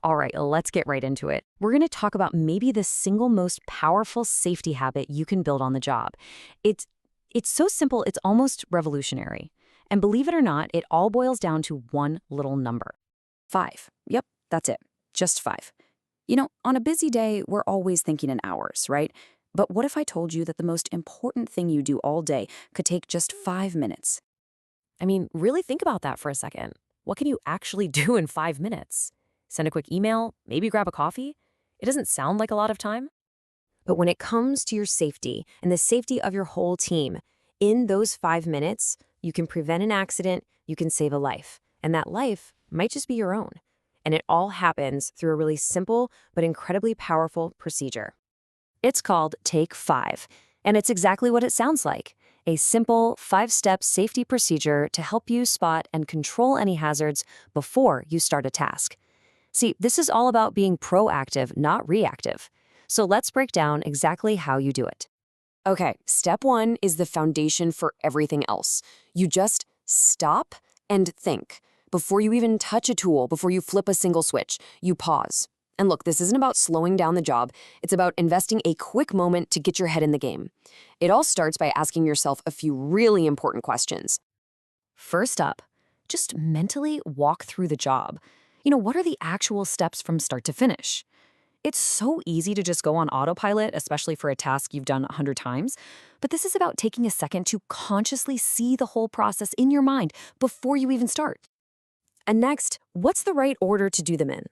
All right, let's get right into it. We're going to talk about maybe the single most powerful safety habit you can build on the job. It's it's so simple, it's almost revolutionary. And believe it or not, it all boils down to one little number. 5. Yep, that's it. Just 5. On a busy day, we're always thinking in hours, right? But what if I told you that the most important thing you do all day could take just 5 minutes? I mean, really think about that for a second. What can you actually do in 5 minutes? Send a quick email, maybe grab a coffee? It doesn't sound like a lot of time. But when it comes to your safety and the safety of your whole team, in those 5 minutes, you can prevent an accident, you can save a life. And that life might just be your own. And it all happens through a really simple but incredibly powerful procedure. It's called Take 5, and it's exactly what it sounds like. A simple 5-step safety procedure to help you spot and control any hazards before you start a task. See, this is all about being proactive, not reactive. So let's break down exactly how you do it. Okay, step 1 is the foundation for everything else. You just stop and think. Before you even touch a tool, before you flip a single switch, you pause. And look, this isn't about slowing down the job. It's about investing a quick moment to get your head in the game. It all starts by asking yourself a few really important questions. First up, just mentally walk through the job. What are the actual steps from start to finish? It's so easy to just go on autopilot, especially for a task you've done 100 times. But this is about taking a second to consciously see the whole process in your mind before you even start. And next, what's the right order to do them in?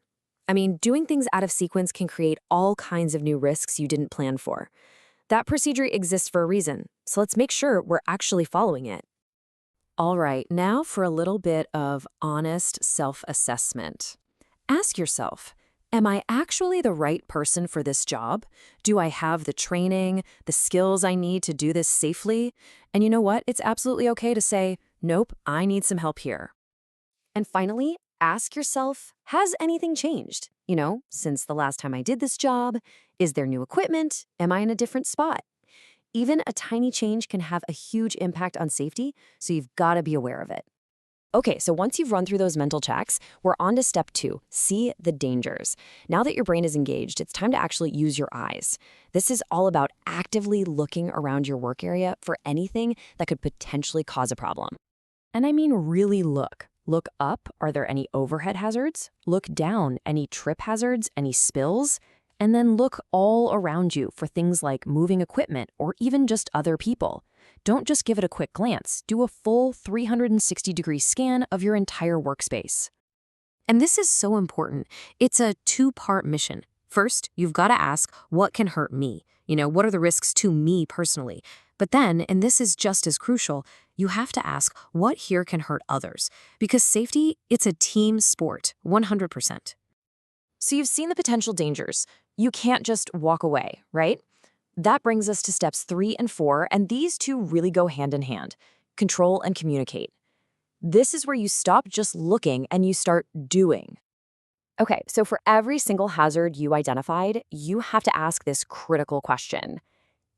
I mean, doing things out of sequence can create all kinds of new risks you didn't plan for. That procedure exists for a reason, so let's make sure we're actually following it. All right, now for a little bit of honest self-assessment. Ask yourself, am I actually the right person for this job? Do I have the training, the skills I need to do this safely? And you know what? It's absolutely okay to say, nope, I need some help here. And finally, ask yourself, has anything changed? Since the last time I did this job, is there new equipment? Am I in a different spot? Even a tiny change can have a huge impact on safety, so you've got to be aware of it. Okay, so once you've run through those mental checks, we're on to step 2, see the dangers. Now that your brain is engaged, it's time to actually use your eyes. This is all about actively looking around your work area for anything that could potentially cause a problem. And I mean really look. Look up, are there any overhead hazards? Look down, any trip hazards, any spills? And then look all around you for things like moving equipment or even just other people. Don't just give it a quick glance. Do a full 360-degree scan of your entire workspace. And this is so important. It's a 2-part mission. First, you've got to ask, what can hurt me? What are the risks to me personally? But then, and this is just as crucial, you have to ask, what here can hurt others? Because safety, it's a team sport, 100%. So you've seen the potential dangers. You can't just walk away, right? That brings us to steps 3 and 4, and these two really go hand in hand. Control and communicate. This is where you stop just looking and you start doing. Okay, so for every single hazard you identified, you have to ask this critical question.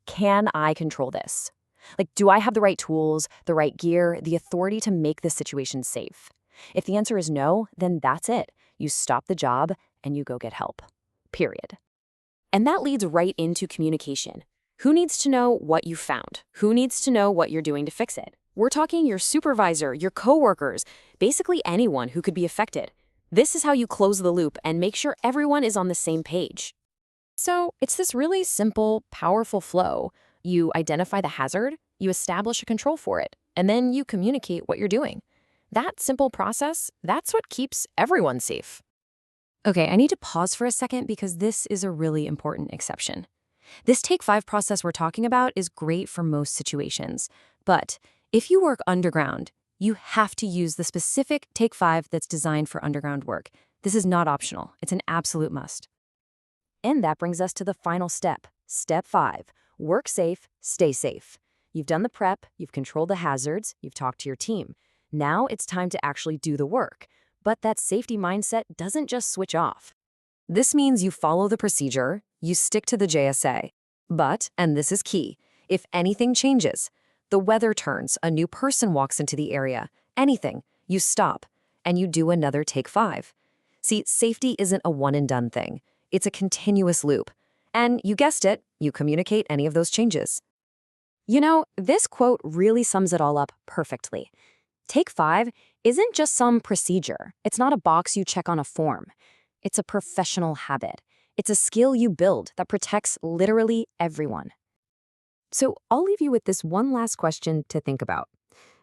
Can I control this? Like, do I have the right tools, the right gear, the authority to make this situation safe? If the answer is no, then that's it. You stop the job and you go get help. Period. And that leads right into communication. Who needs to know what you found? Who needs to know what you're doing to fix it? We're talking your supervisor, your coworkers, basically anyone who could be affected. This is how you close the loop and make sure everyone is on the same page. So it's this really simple, powerful flow. You identify the hazard, you establish a control for it, and then you communicate what you're doing. That simple process, that's what keeps everyone safe. Okay, I need to pause for a second because this is a really important exception. This Take 5 process we're talking about is great for most situations, but if you work underground, you have to use the specific Take 5 that's designed for underground work. This is not optional. It's an absolute must. And that brings us to the final step. Step 5, work safe, stay safe. You've done the prep, you've controlled the hazards, you've talked to your team. Now it's time to actually do the work. But that safety mindset doesn't just switch off. This means you follow the procedure, you stick to the JSA. But, and this is key, if anything changes, the weather turns, a new person walks into the area, anything, you stop, and you do another Take 5. See, safety isn't a one and done thing. It's a continuous loop. And you guessed it, you communicate any of those changes. You know, this quote really sums it all up perfectly. Take 5 isn't just some procedure. It's not a box you check on a form. It's a professional habit. It's a skill you build that protects literally everyone. So I'll leave you with this one last question to think about.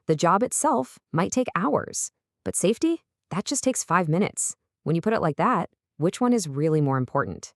The job itself might take hours, but safety, that just takes 5 minutes. When you put it like that, which one is really more important?